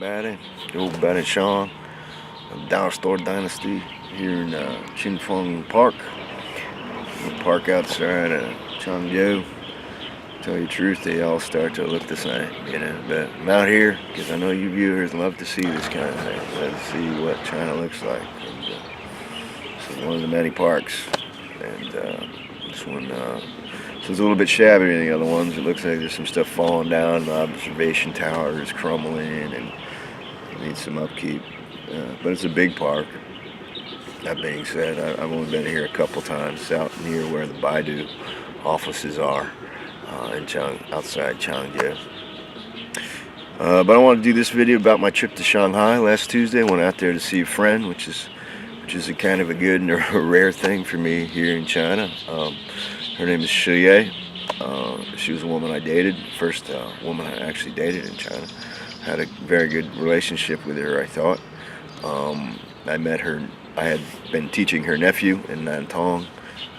everybody. Joe Batty Sean of Dynasty here in Chinfeng Park. The park outside Changzhou. Tell you the truth, they all start to look the same, But I'm out here because I know you viewers love to see this kind of thing. Love to see what China looks like. And, so one of the many parks, and this one. So it's a little bit shabbier than the other ones. It looks like there's some stuff falling down. The observation tower is crumbling and it needs some upkeep. But it's a big park. That being said, I've only been here a couple times out near where the Baidu offices are outside Changzhou. But I want to do this video about my trip to Shanghai last Tuesday. I went out there to see a friend, which is a kind of a good and a rare thing for me here in China. Her name is Shi. She was a woman I dated, first woman I actually dated in China. Had a very good relationship with her, I thought. I met her, I had been teaching her nephew in Nantong,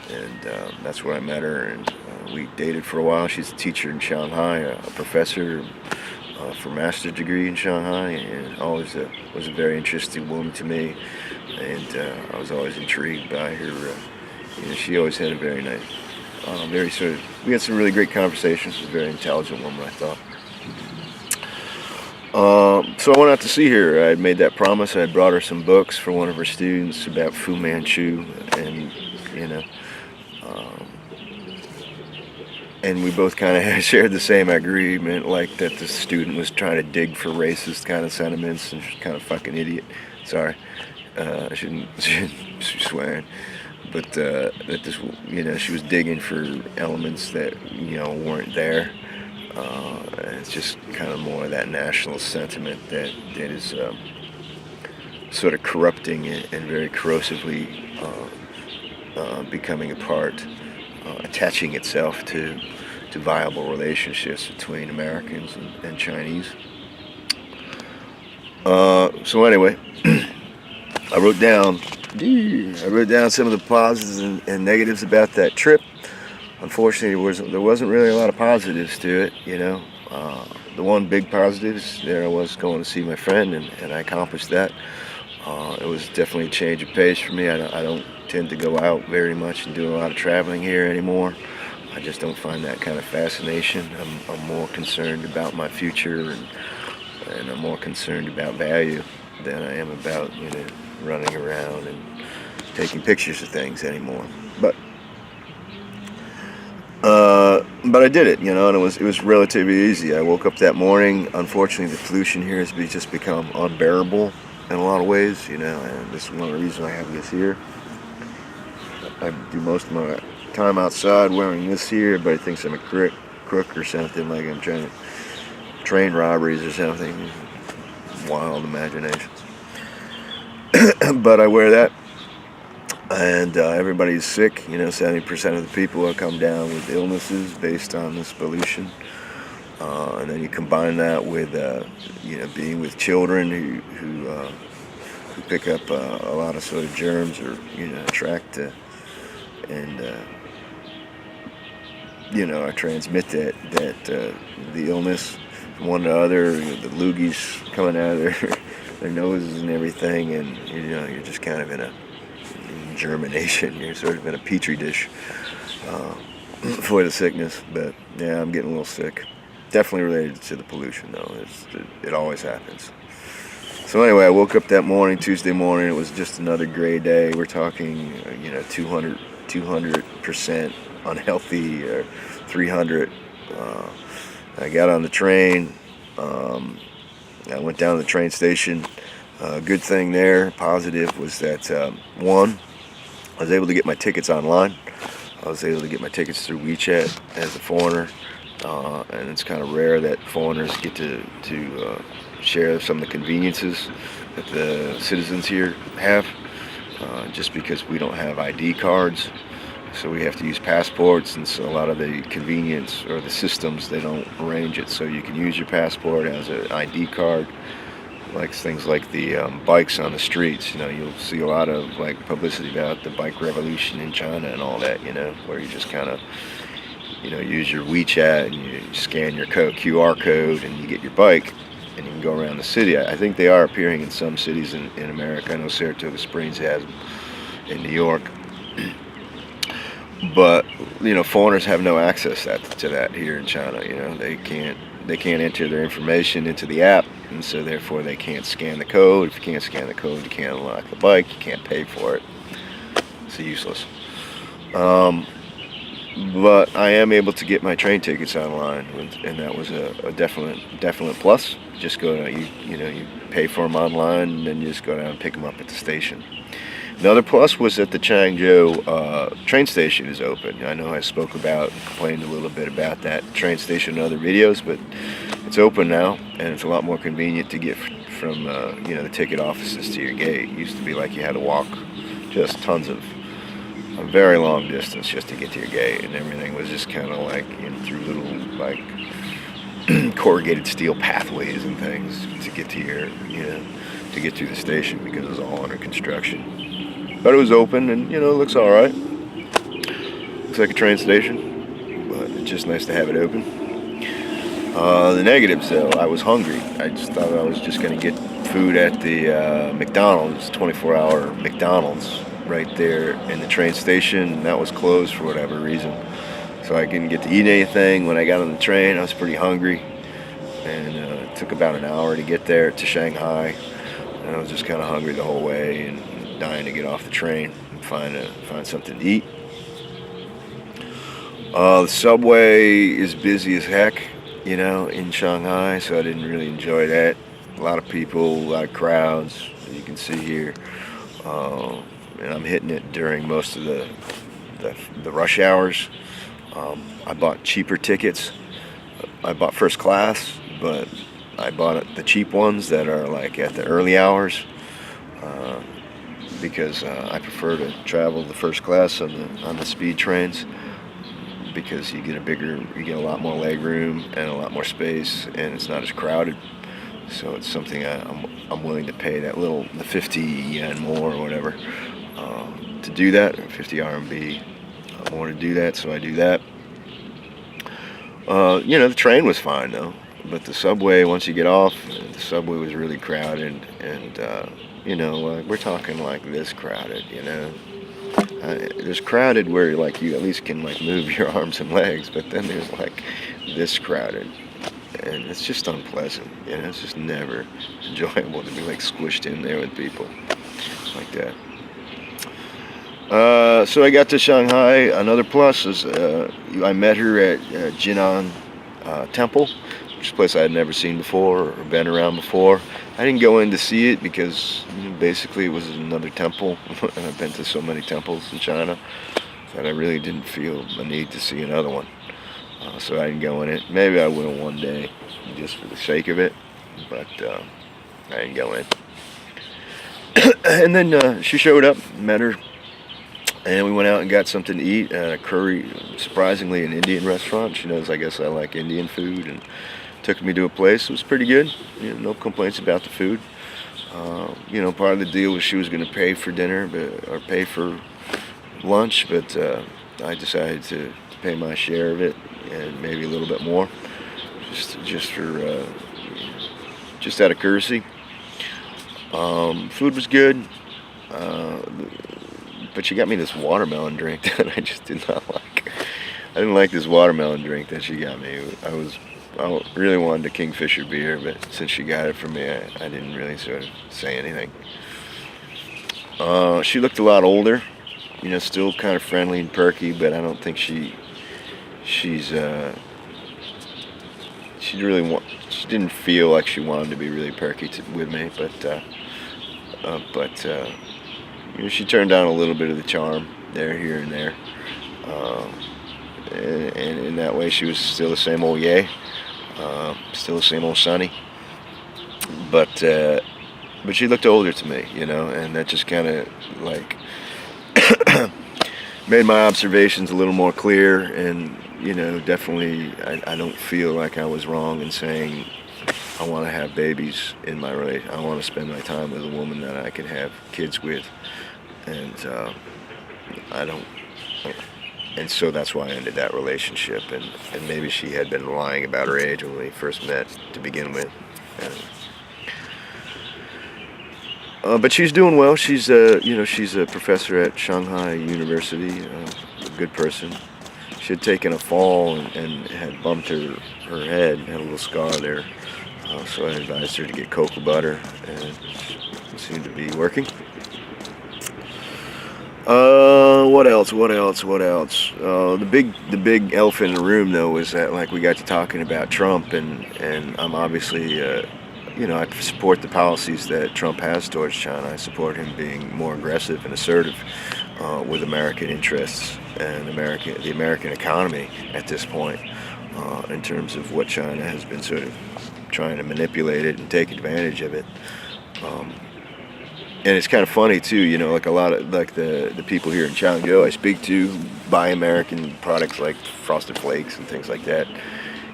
and that's where I met her, and we dated for a while. She's a teacher in Shanghai, a professor for a master's degree in Shanghai, and always was a very interesting woman to me, and I was always intrigued by her. She always had a very nice, we had some really great conversations. She's a very intelligent woman, I thought. So I went out to see her. I had made that promise. I had brought her some books for one of her students about Fu Manchu, and and we both kind of shared the same agreement, like that the student was trying to dig for racist kind of sentiments, and she's kind of fucking idiot. Sorry, I shouldn't swearing. But that this, she was digging for elements that weren't there. It's just kind of more of that nationalist sentiment that is sort of corrupting and very corrosively becoming a part, attaching itself to viable relationships between Americans and Chinese. So anyway, I wrote down some of the positives and negatives about that trip. Unfortunately, there wasn't really a lot of positives to it, The one big positive is there I was going to see my friend, and I accomplished that. It was definitely a change of pace for me. I don't tend to go out very much and do a lot of traveling here anymore. I just don't find that kind of fascination. I'm more concerned about my future, and I'm more concerned about value than I am about running around and taking pictures of things anymore. But I did it, and it was relatively easy. I woke up that morning. Unfortunately, the pollution here has just become unbearable in a lot of ways, and this is one of the reasons I have this here. I do most of my time outside wearing this here. Everybody thinks I'm a crook or something, like I'm trying to train robberies or something. Wild imaginations. But I wear that. And everybody's sick. 70% of the people have come down with illnesses based on this pollution. And then you combine that with, being with children who pick up a lot of sort of germs or, attract and I transmit that the illness from one to the other. The loogies coming out of their noses and everything, and you're just kind of in germination. You're sort of in a petri dish for the sickness. But yeah, I'm getting a little sick. Definitely related to the pollution, though. It always happens. So anyway, I woke up that morning, Tuesday morning. It was just another gray day. We're talking, 200% unhealthy, or 300. I got on the train. I went down to the train station. Good thing there, positive, was that one, I was able to get my tickets online. I was able to get my tickets through WeChat as a foreigner, and it's kind of rare that foreigners get to share some of the conveniences that the citizens here have, just because we don't have ID cards. So we have to use passports, and so a lot of the convenience or the systems, they don't arrange it so you can use your passport as an ID card. Like things like the bikes on the streets, you'll see a lot of publicity about the bike revolution in China and all that, where you just kind of, use your WeChat and you scan your QR code and you get your bike. and you can go around the city. I think they are appearing in some cities in America. I know Saratoga Springs has them in New York. But foreigners have no access to that here in China. They can't enter their information into the app, and so therefore they can't scan the code. If you can't scan the code, you can't unlock the bike. You can't pay for it. It's useless. But I am able to get my train tickets online, and that was a definite plus. Just go to you pay for them online, and then you just go down and pick them up at the station. Another plus was that the Changzhou train station is open. I know I complained a little bit about that train station in other videos, but it's open now, and it's a lot more convenient to get from the ticket offices to your gate. It used to be like you had to walk just a very long distance just to get to your gate, and everything was just kind of like through little like corrugated steel pathways and things to get to to get to the station, because it was all under construction. But it was open, and it looks all right. Looks like a train station, but it's just nice to have it open. The negatives, though, I was hungry. I just thought I was just going to get food at the McDonald's, 24-hour McDonald's, right there in the train station, and that was closed for whatever reason. So I didn't get to eat anything. When I got on the train, I was pretty hungry, and it took about an hour to get there to Shanghai, and I was just kind of hungry the whole way and dying to get off the train and find something to eat. The subway is busy as heck, in Shanghai, so I didn't really enjoy that. A lot of people, a lot of crowds, as you can see here. And I'm hitting it during most of the rush hours. I bought cheaper tickets. I bought first class, but I bought the cheap ones that are like at the early hours, because I prefer to travel the first class on the speed trains, because you get a lot more leg room and a lot more space, and it's not as crowded. So it's something I'm willing to pay the 50 yen more or whatever to do that, 50 RMB more to do that. So I do that. The train was fine though, but the subway, once you get off, the subway was really crowded, and we're talking like this crowded. There's crowded where like you at least can like move your arms and legs, but then there's like this crowded, and it's just unpleasant. It's just never enjoyable to be like squished in there with people like that. So I got to Shanghai. Another plus is I met her at Jinan Temple, which is a place I had never seen before or been around before. I didn't go in to see it because basically it was another temple, and I've been to so many temples in China that I really didn't feel a need to see another one. So I didn't go in it. Maybe I will one day, just for the sake of it, but I didn't go in. And then she showed up, met her, and we went out and got something to eat at a curry, surprisingly an Indian restaurant. She knows I guess I like Indian food, and took me to a place. It was pretty good. No complaints about the food. Part of the deal was she was going to pay for dinner, or pay for lunch, but I decided to pay my share of it, and maybe a little bit more, just out of courtesy. Food was good, but she got me this watermelon drink that I just did not like. I didn't like this watermelon drink that she got me. I really wanted a Kingfisher beer, but since she got it for me, I didn't really sort of say anything. She looked a lot older, still kind of friendly and perky, but I don't think she didn't feel like she wanted to be really perky with me, but she turned down a little bit of the charm here and there, and in that way she was still the same old yay, still the same old Sonny, but she looked older to me, and that just kind of like made my observations a little more clear, and definitely I don't feel like I was wrong in saying I want to have babies in my relationship. I want to spend my time with a woman that I can have kids with, and and so that's why I ended that relationship, and maybe she had been lying about her age when we first met to begin with. But she's doing well. She's a professor at Shanghai University, a good person. She had taken a fall and had bumped her head, had a little scar there. So I advised her to get cocoa butter, and it seemed to be working. What else? The big elephant in the room, though, was that like we got to talking about Trump, and I'm obviously, I support the policies that Trump has towards China. I support him being more aggressive and assertive with American interests and the American economy at this point, in terms of what China has been sort of trying to manipulate it and take advantage of it. And it's kind of funny too, like a lot of like the people here in Changzhou I speak to who buy American products like Frosted Flakes and things like that.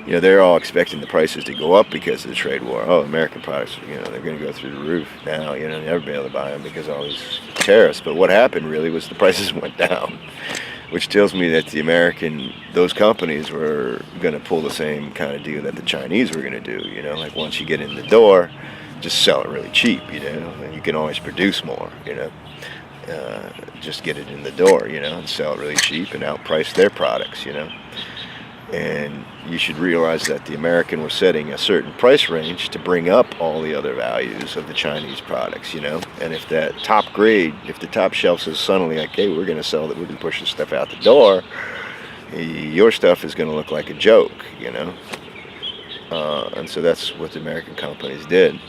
They're all expecting the prices to go up because of the trade war. Oh, American products, they're going to go through the roof now. Never be able to buy them because of all these tariffs. But what happened really was the prices went down, which tells me that those companies were going to pull the same kind of deal that the Chinese were going to do. Like once you get in the door, just sell it really cheap, and you can always produce more, just get it in the door, and sell it really cheap and outprice their products, And you should realize that the American was setting a certain price range to bring up all the other values of the Chinese products, And if that if the top shelf says suddenly, like, hey, we're going to push this stuff out the door, your stuff is going to look like a joke, And so that's what the American companies did.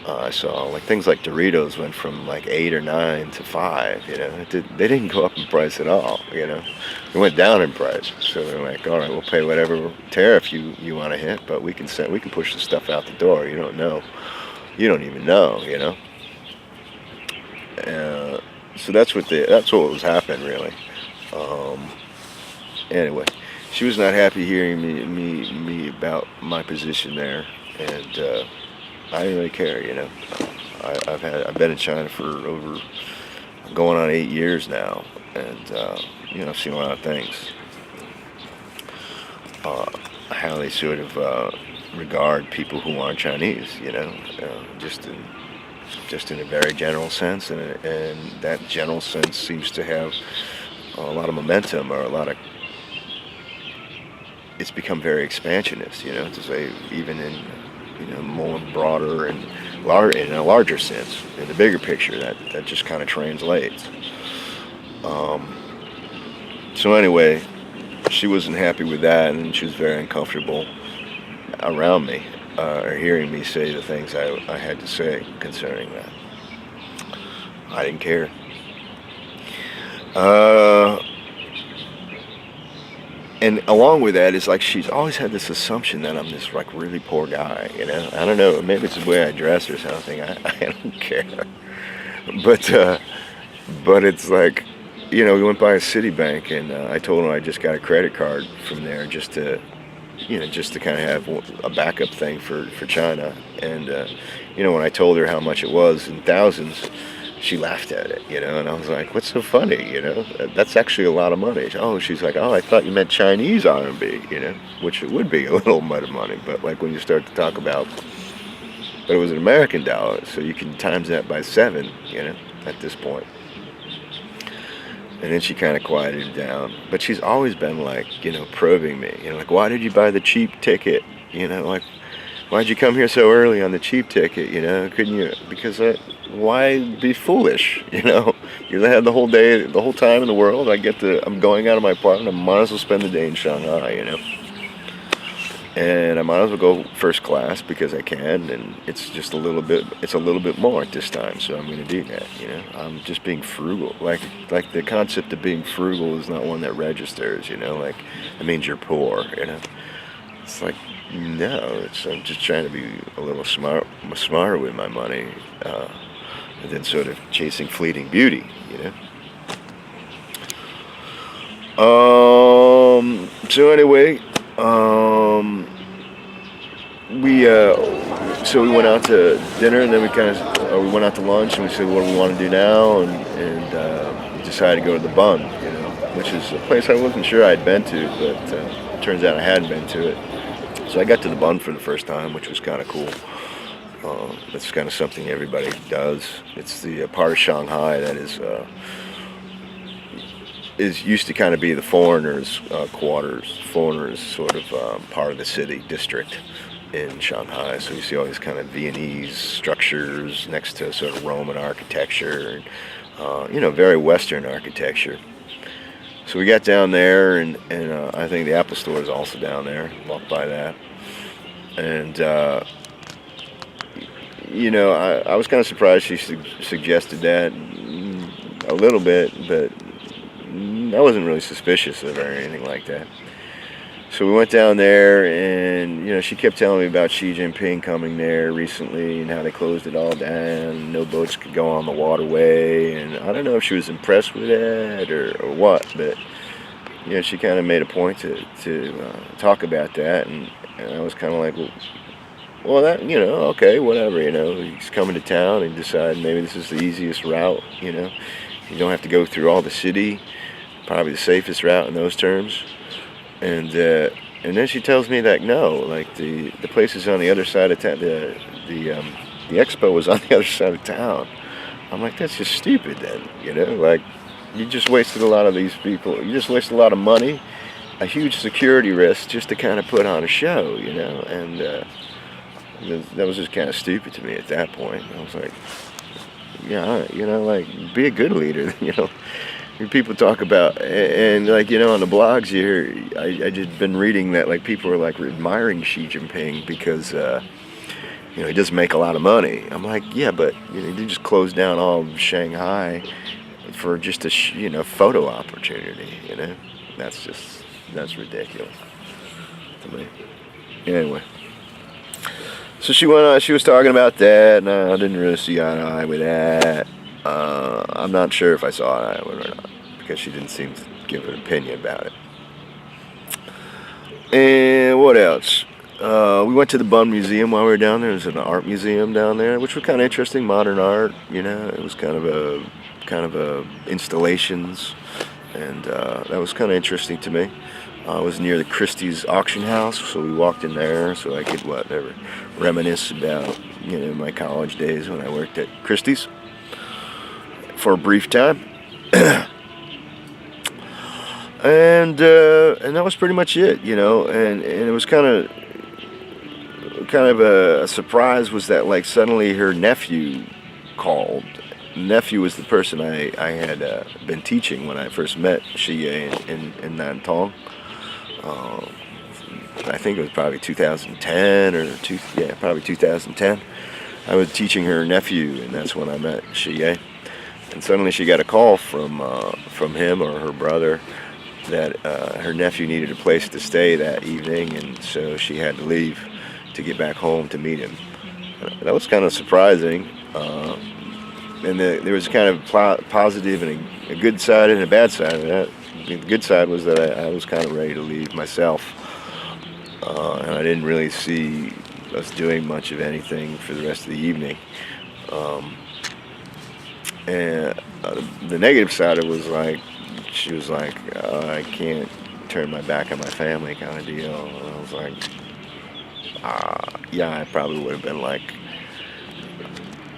I saw like things like Doritos went from like 8 or 9 to 5. They didn't go up in price at all. It went down in price. So they're like, all right, we'll pay whatever tariff you want to hit, but we can push the stuff out the door. You don't even know. So that's what was happening really. Anyway, she was not happy hearing me about my position there, and I didn't really care, I've been in China for going on 8 years now, and I've seen a lot of things. How they sort of regard people who aren't Chinese, just in a very general sense, and that general sense seems to have a lot of momentum, or it's become very expansionist, to say, even in more broader and in a larger sense, in the bigger picture, that just kind of translates. So anyway, she wasn't happy with that, and she was very uncomfortable around me, or hearing me say the things I had to say concerning that. I didn't care. And along with that is like she's always had this assumption that I'm this like really poor guy, I don't know, maybe it's the way I dress or something. I don't care, but it's like, we went by a Citibank, and I told him I just got a credit card from there just to kind of have a backup thing for China. And when I told her how much it was in thousands, she laughed at it, and I was like, what's so funny, that's actually a lot of money. She's like, I thought you meant Chinese RMB, which it would be a little bit of money, but like when you start to talk about, but it was an American dollar, so you can times that by 7, at this point. And then she kind of quieted it down, but she's always been like, probing me, like, why did you buy the cheap ticket, like, why'd you come here so early on the cheap ticket, couldn't you, because why be foolish, you had the whole day, the whole time in the world. I'm going out of my apartment, I might as well spend the day in Shanghai, and I might as well go first class because I can, and it's a little bit more at this time, so I'm going to do that, I'm just being frugal, like the concept of being frugal is not one that registers, like, it means you're poor, it's like, no, I'm just trying to be a little smarter with my money, than sort of chasing fleeting beauty, So anyway, we went out to dinner, and then we went out to lunch, and we said, what do we want to do now? And we decided to go to the Bun, which is a place I wasn't sure I'd been to, but it turns out I hadn't been to it. So I got to the Bun for the first time, which was kind of cool. It's kind of something everybody does. It's the part of Shanghai that is used to kind of be the foreigners' quarters, foreigners sort of part of the city district in Shanghai. So you see all these kind of Viennese structures next to sort of Roman architecture, and very Western architecture. So we got down there, and I think the Apple Store is also down there. Walked by that, and I was kind of surprised she suggested that a little bit, but I wasn't really suspicious of her or anything like that. So we went down there, and she kept telling me about Xi Jinping coming there recently and how they closed it all down. No boats could go on the waterway, and I don't know if she was impressed with that or what, but she kind of made a point to talk about that, and I was kind of like, well, that okay, whatever. He's coming to town and decide maybe this is the easiest route. You don't have to go through all the city. Probably the safest route in those terms. And then she tells me that no, like the place is on the other side of town. The expo was on the other side of town. I'm like, that's just stupid. Then like you just wasted a lot of these people. You just wasted a lot of money, a huge security risk just to kind of put on a show. And that was just kind of stupid to me at that point. I was like, yeah, like be a good leader. People talk about, and like on the blogs here, I just been reading that like people are like admiring Xi Jinping because he doesn't make a lot of money. I'm like, yeah, but they just closed down all of Shanghai for just a photo opportunity. That's ridiculous to me. Anyway, so she went on. She was talking about that, and I didn't really see eye to eye with that. I'm not sure if I saw it or not, because she didn't seem to give an opinion about it. And what else? We went to the Bund Museum while we were down there. There's an art museum down there, which was kind of interesting, modern art. It was kind of a installations, and that was kind of interesting to me. I was near the Christie's auction house, so we walked in there so I could reminisce about my college days when I worked at Christie's for a brief time. And that was pretty much it, and it was kind of a surprise was that like suddenly her nephew called. Nephew was the person I had been teaching when I first met Xie in Nantong. I think it was probably 2010 probably 2010. I was teaching her nephew, and that's when I met Xie. And suddenly she got a call from him or her brother that her nephew needed a place to stay that evening, and so she had to leave to get back home to meet him. That was kind of surprising, and there was kind of positive and a good side and a bad side of that. The good side was that I was kind of ready to leave myself, and I didn't really see us doing much of anything for the rest of the evening. And the negative side of it was like, she was like, I can't turn my back on my family kind of deal. And I was like, yeah, I probably would have been like,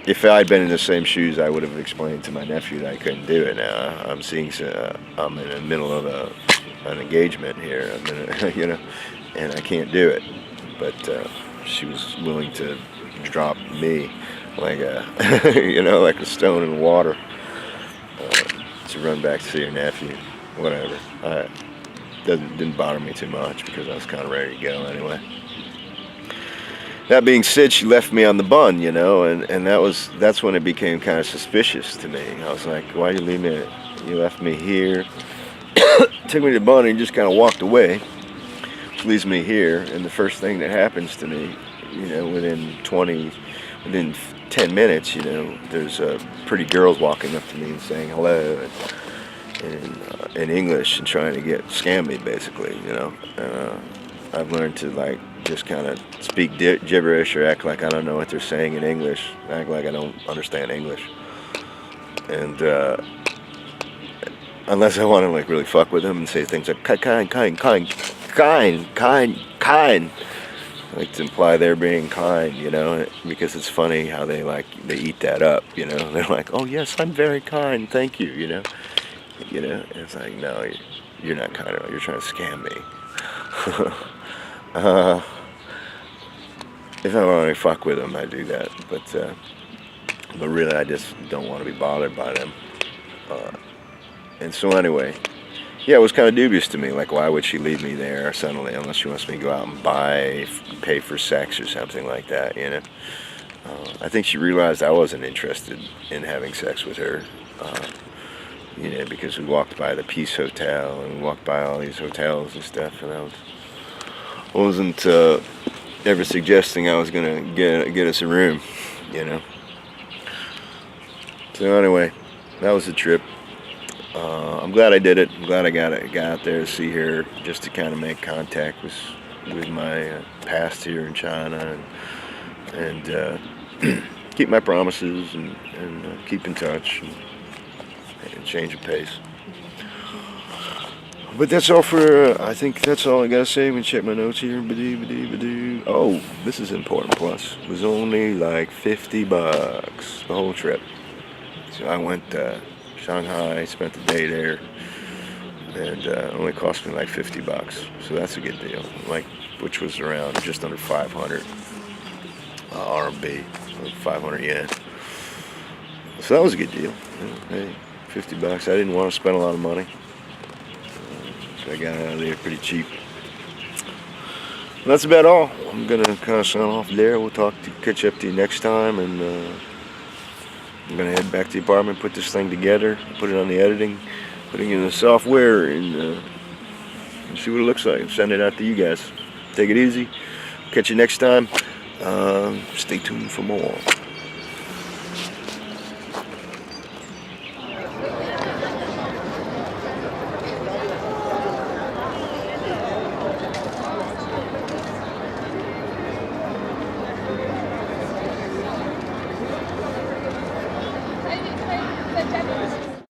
if I'd been in the same shoes, I would have explained to my nephew that I couldn't do it now. I'm in the middle of an engagement here, and I can't do it. But she was willing to drop me like like a stone in water to run back to see her nephew. Whatever. Didn't bother me too much because I was kind of ready to go anyway. That being said, she left me on the Bund, and that's when it became kind of suspicious to me. I was like, why did you leave me? You left me here, took me to the Bund, and just kind of walked away, which leaves me here. And the first thing that happens to me, within 10 minutes, there's pretty girls walking up to me and saying hello in English and trying to scam me, basically, I've learned to just kind of speak gibberish or act like I don't know what they're saying in English, act like I don't understand English. And unless I want to really fuck with them and say things like kind. like to imply they're being kind, you know, because it's funny how they eat that up, you know. They're like, oh yes, I'm very kind, thank you, you know. It's like, no, you're not kind at all. You're trying to scam me. uh, if I want to fuck with them, I do that, but really, I just don't want to be bothered by them. And so anyway, yeah, it was kind of dubious to me. Like, why would she leave me there suddenly unless she wants me to go out and pay for sex or something like that, you know? I think she realized I wasn't interested in having sex with her, you know, because we walked by the Peace Hotel and we walked by all these hotels and stuff, and I wasn't ever suggesting I was gonna get us a room, you know. So anyway, that was the trip. I'm glad I did it. I'm glad I got out there to see her, just to kind of make contact with my past here in China, and keep my promises and keep in touch and change of pace. But that's all for, I think that's all I gotta say. Let me check my notes here. Oh, this is important plus. It was only like $50, the whole trip. So I went to Shanghai, spent the day there, and it only cost me like $50. So that's a good deal. Which was around just under 500 RMB, 500 yen. So that was a good deal. Hey, $50. I didn't want to spend a lot of money. So I got out of there pretty cheap. And that's about all. I'm gonna kind of sign off there. We'll catch up to you next time, and I'm gonna head back to the apartment, put this thing together, put it on the editing, putting it in the software, and see what it looks like. Send it out to you guys. Take it easy. Catch you next time. Stay tuned for more.